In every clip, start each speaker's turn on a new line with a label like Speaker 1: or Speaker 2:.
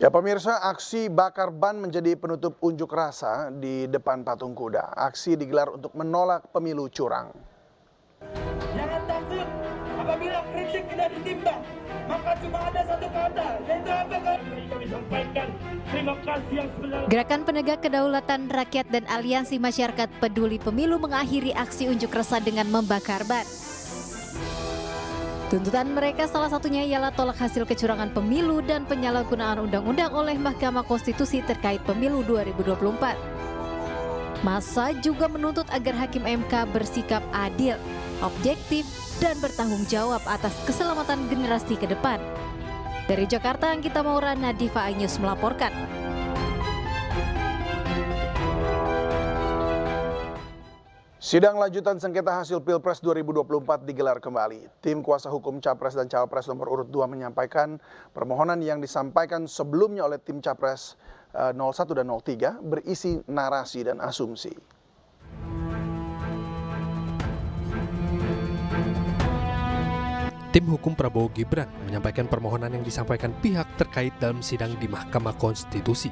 Speaker 1: Ya pemirsa, aksi bakar ban menjadi penutup unjuk rasa di depan patung kuda. Aksi digelar untuk menolak pemilu curang.
Speaker 2: Jangan takut, apabila kritik tidak ditimbang, maka cuma ada satu kata, yaitu apa? Kami sampaikan terima kasih yang sebenarnya.
Speaker 3: Gerakan Penegak Kedaulatan Rakyat dan Aliansi Masyarakat Peduli Pemilu mengakhiri aksi unjuk rasa dengan membakar ban. Tuntutan mereka salah satunya ialah tolak hasil kecurangan pemilu dan penyalahgunaan undang-undang oleh Mahkamah Konstitusi terkait pemilu 2024. Massa juga menuntut agar Hakim MK bersikap adil, objektif, dan bertanggung jawab atas keselamatan generasi ke depan. Dari Jakarta, Anggita Maurana, Diva iNews melaporkan.
Speaker 1: Sidang lanjutan sengketa hasil Pilpres 2024 digelar kembali. Tim kuasa hukum Capres dan Cawapres nomor urut 2 menyampaikan permohonan yang disampaikan sebelumnya oleh tim Capres 01 dan 03 berisi narasi dan asumsi.
Speaker 4: Tim hukum Prabowo Gibran menyampaikan permohonan yang disampaikan pihak terkait dalam sidang di Mahkamah Konstitusi.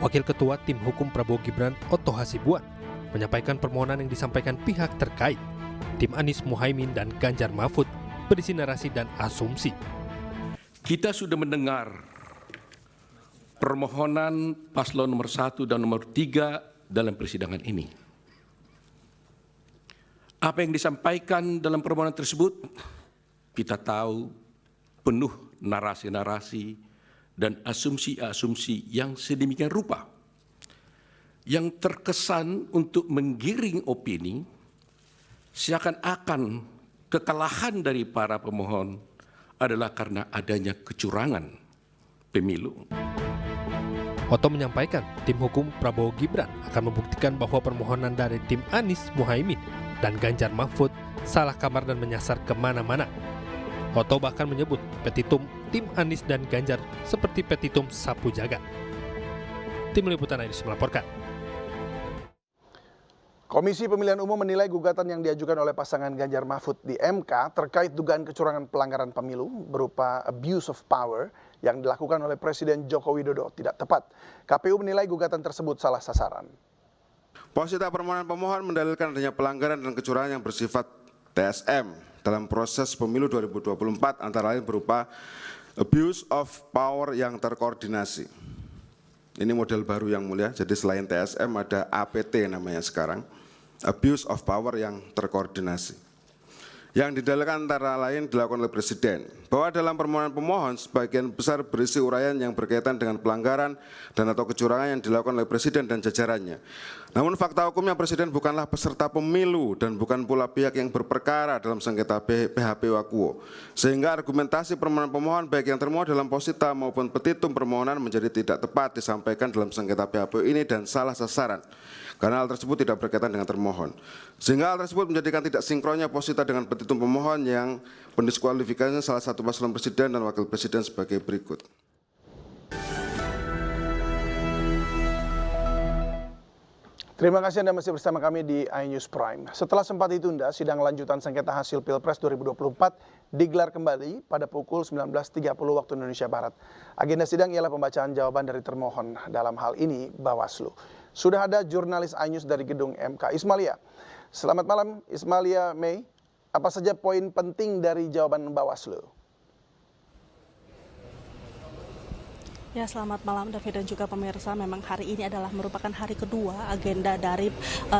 Speaker 4: Wakil Ketua Tim Hukum Prabowo Gibran, Otto Hasibuan, menyampaikan permohonan yang disampaikan pihak terkait. Tim Anies Muhaimin dan Ganjar Mahfud berisi narasi dan asumsi.
Speaker 5: Kita sudah mendengar permohonan paslon nomor 1 dan nomor 3 dalam persidangan ini. Apa yang disampaikan dalam permohonan tersebut, kita tahu penuh narasi-narasi dan asumsi-asumsi yang sedemikian rupa, yang terkesan untuk menggiring opini seakan-akan kekalahan dari para pemohon adalah karena adanya kecurangan pemilu.
Speaker 4: Otto menyampaikan tim hukum Prabowo Gibran akan membuktikan bahwa permohonan dari tim Anies Muhaimin dan Ganjar Mahfud salah kamar dan menyasar kemana-mana. Otto bahkan menyebut petitum tim Anies dan Ganjar seperti petitum sapu jagat. Tim Liputan iNews melaporkan.
Speaker 1: Komisi Pemilihan Umum menilai gugatan yang diajukan oleh pasangan Ganjar Mahfud di MK terkait dugaan kecurangan pelanggaran pemilu berupa abuse of power yang dilakukan oleh Presiden Joko Widodo tidak tepat. KPU menilai gugatan tersebut salah sasaran.
Speaker 6: Posita permohonan pemohon mendalilkan adanya pelanggaran dan kecurangan yang bersifat TSM dalam proses pemilu 2024 antara lain berupa abuse of power yang terkoordinasi. Ini model baru yang mulia, jadi selain TSM ada APT namanya sekarang, abuse of power yang terkoordinasi. Yang didalilkan antara lain dilakukan oleh Presiden, bahwa dalam permohonan pemohon sebagian besar berisi uraian yang berkaitan dengan pelanggaran dan atau kecurangan yang dilakukan oleh Presiden dan jajarannya. Namun fakta hukumnya Presiden bukanlah peserta pemilu dan bukan pula pihak yang berperkara dalam sengketa PHP Wakuwo. Sehingga argumentasi permohonan pemohon baik yang termuat dalam posita maupun petitum permohonan menjadi tidak tepat disampaikan dalam sengketa PHP ini dan salah sasaran. Karena hal tersebut tidak berkaitan dengan termohon. Sehingga hal tersebut menjadikan tidak sinkronnya posita dengan petitum pemohon yang pendiskualifikasinya salah satu paslon presiden dan wakil presiden sebagai berikut.
Speaker 1: Terima kasih Anda masih bersama kami di iNews Prime. Setelah sempat ditunda, sidang lanjutan sengketa hasil Pilpres 2024 digelar kembali pada pukul 19.30 waktu Indonesia Barat. Agenda sidang ialah pembacaan jawaban dari termohon, dalam hal ini Bawaslu. Sudah ada jurnalis iNews dari gedung MK, Ismalia. Selamat malam Ismalia Mei. Apa saja poin penting dari jawaban Bawaslu?
Speaker 7: Ya, selamat malam David dan juga pemirsa. Memang hari ini adalah merupakan hari kedua agenda dari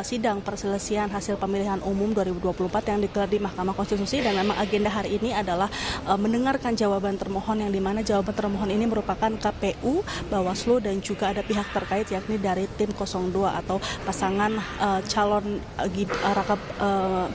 Speaker 7: sidang perselisihan hasil pemilihan umum 2024 yang digelar di Mahkamah Konstitusi, dan memang agenda hari ini adalah mendengarkan jawaban termohon, yang dimana jawaban termohon ini merupakan KPU, Bawaslu, dan juga ada pihak terkait yakni dari tim 02 atau pasangan calon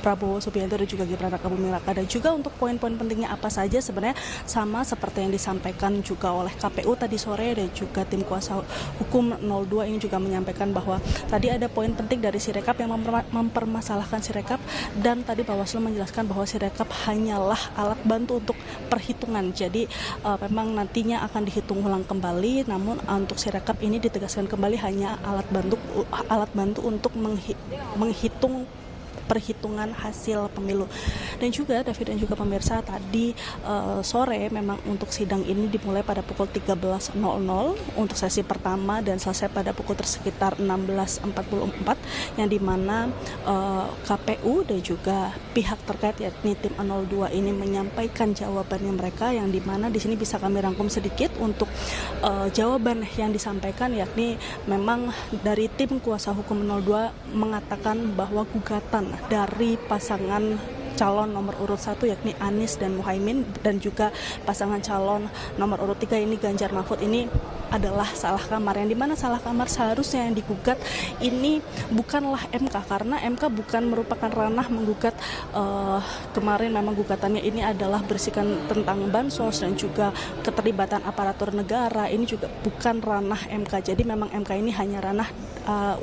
Speaker 7: Prabowo Subianto dan juga Gibran Rakabuming Raka. Dan juga untuk poin-poin pentingnya apa saja sebenarnya sama seperti yang disampaikan juga oleh KPU tadi sore, dan juga tim kuasa hukum 02 ini juga menyampaikan bahwa tadi ada poin penting dari Sirekap yang mempermasalahkan Sirekap, dan tadi Bawaslu menjelaskan bahwa Sirekap hanyalah alat bantu untuk perhitungan. Jadi memang nantinya akan dihitung ulang kembali, namun untuk Sirekap ini ditegaskan kembali hanya alat bantu untuk menghitung perhitungan hasil pemilu. Dan juga David dan juga pemirsa, tadi sore memang untuk sidang ini dimulai pada pukul 13.00 untuk sesi pertama dan selesai pada pukul sekitar 16.44, yang dimana KPU dan juga pihak terkait yakni tim 02 ini menyampaikan jawabannya mereka, yang dimana di sini bisa kami rangkum sedikit untuk jawaban yang disampaikan, yakni memang dari tim kuasa hukum 02 mengatakan bahwa gugatan dari pasangan calon nomor urut 1 yakni Anies dan Muhaimin dan juga pasangan calon nomor urut 3 ini Ganjar Mahfud ini adalah salah kamar, yang dimana salah kamar seharusnya yang digugat ini bukanlah MK, karena MK bukan merupakan ranah menggugat. Kemarin memang gugatannya ini adalah berisikan tentang bansos dan juga keterlibatan aparatur negara, ini juga bukan ranah MK. Jadi memang MK ini hanya ranah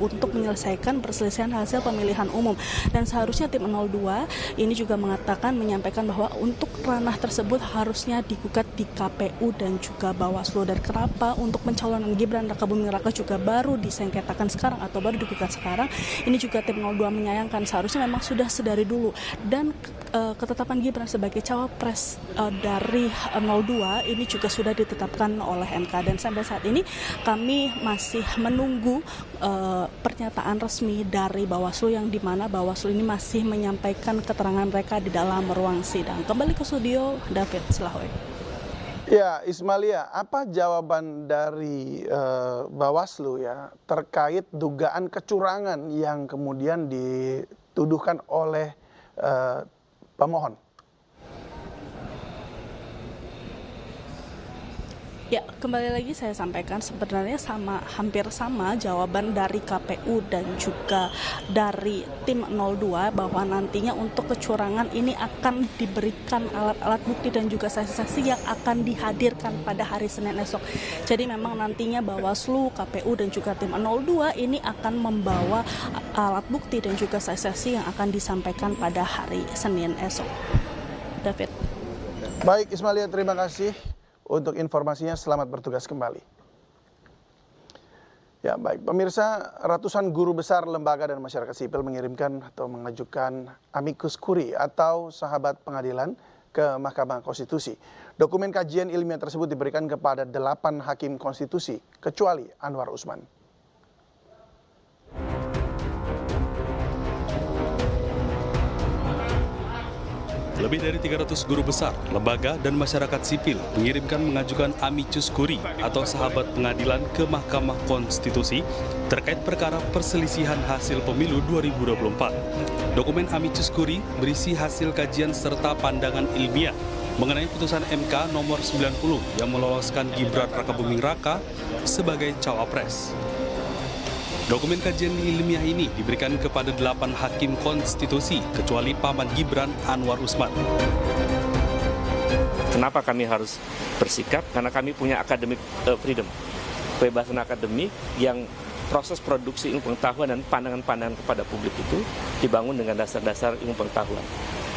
Speaker 7: untuk menyelesaikan perselisihan hasil pemilihan umum, dan seharusnya tim 02 ini juga menyampaikan bahwa untuk ranah tersebut harusnya digugat di KPU dan juga Bawaslu. Dan kenapa untuk pencalonan Gibran Rakabuming Raka juga baru disengketakan sekarang atau baru digugat sekarang, ini juga tim 02 menyayangkan, seharusnya memang sudah sedari dulu. Dan ketetapan Gibran sebagai cawapres dari 02 ini juga sudah ditetapkan oleh MK, dan sampai saat ini kami masih menunggu pernyataan resmi dari Bawaslu, yang dimana Bawaslu ini masih menyampaikan keterangan mereka di dalam ruang sidang. Kembali ke studio, David Silahoy.
Speaker 1: Ya, Ismalia, apa jawaban dari Bawaslu ya terkait dugaan kecurangan yang kemudian dituduhkan oleh pemohon?
Speaker 7: Ya, kembali lagi saya sampaikan sebenarnya hampir sama jawaban dari KPU dan juga dari tim 02, bahwa nantinya untuk kecurangan ini akan diberikan alat-alat bukti dan juga saksi-saksi yang akan dihadirkan pada hari Senin esok. Jadi memang nantinya Bawaslu, KPU dan juga tim 02 ini akan membawa alat bukti dan juga saksi-saksi yang akan disampaikan pada hari Senin esok. David.
Speaker 1: Baik, Ismalia, terima kasih untuk informasinya. Selamat bertugas kembali. Ya, baik. Pemirsa, ratusan guru besar, lembaga dan masyarakat sipil mengirimkan atau mengajukan amicus curiae atau sahabat pengadilan ke Mahkamah Konstitusi. Dokumen kajian ilmiah tersebut diberikan kepada 8 hakim konstitusi, kecuali Anwar Usman.
Speaker 8: Lebih dari 300 guru besar, lembaga, dan masyarakat sipil mengajukan amicus curiae atau sahabat pengadilan ke Mahkamah Konstitusi terkait perkara perselisihan hasil pemilu 2024. Dokumen amicus curiae berisi hasil kajian serta pandangan ilmiah mengenai putusan MK nomor 90 yang meloloskan Gibran Rakabuming Raka sebagai cawapres. Dokumen kajian ilmiah ini diberikan kepada 8 hakim konstitusi, kecuali paman Gibran, Anwar Usman.
Speaker 9: Kenapa kami harus bersikap? Karena kami punya academic freedom, kebebasan akademik yang proses produksi ilmu pengetahuan dan pandangan-pandangan kepada publik itu dibangun dengan dasar-dasar ilmu pengetahuan.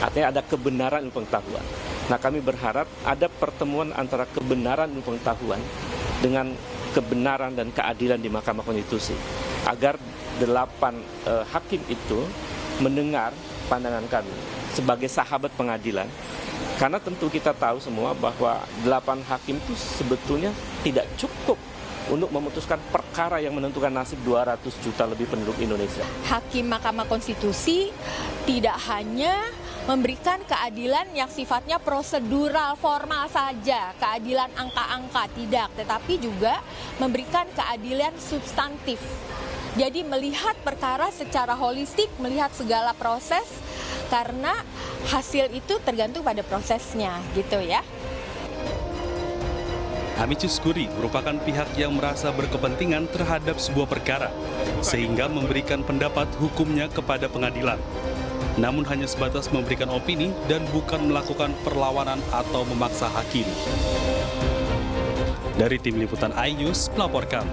Speaker 9: Artinya ada kebenaran ilmu pengetahuan. Nah, kami berharap ada pertemuan antara kebenaran ilmu pengetahuan dengan kebenaran dan keadilan di Mahkamah Konstitusi, agar 8 hakim itu mendengar pandangan kami sebagai sahabat pengadilan. Karena tentu kita tahu semua bahwa 8 hakim itu sebetulnya tidak cukup untuk memutuskan perkara yang menentukan nasib 200 juta lebih penduduk Indonesia.
Speaker 10: Hakim Mahkamah Konstitusi tidak hanya memberikan keadilan yang sifatnya prosedural, formal saja, keadilan angka-angka, tidak, tetapi juga memberikan keadilan substantif. Jadi melihat perkara secara holistik, melihat segala proses, karena hasil itu tergantung pada prosesnya, gitu ya.
Speaker 8: Amicus curiae merupakan pihak yang merasa berkepentingan terhadap sebuah perkara, sehingga memberikan pendapat hukumnya kepada pengadilan. Namun hanya sebatas memberikan opini dan bukan melakukan perlawanan atau memaksa hakim. Dari tim liputan iNews melaporkan.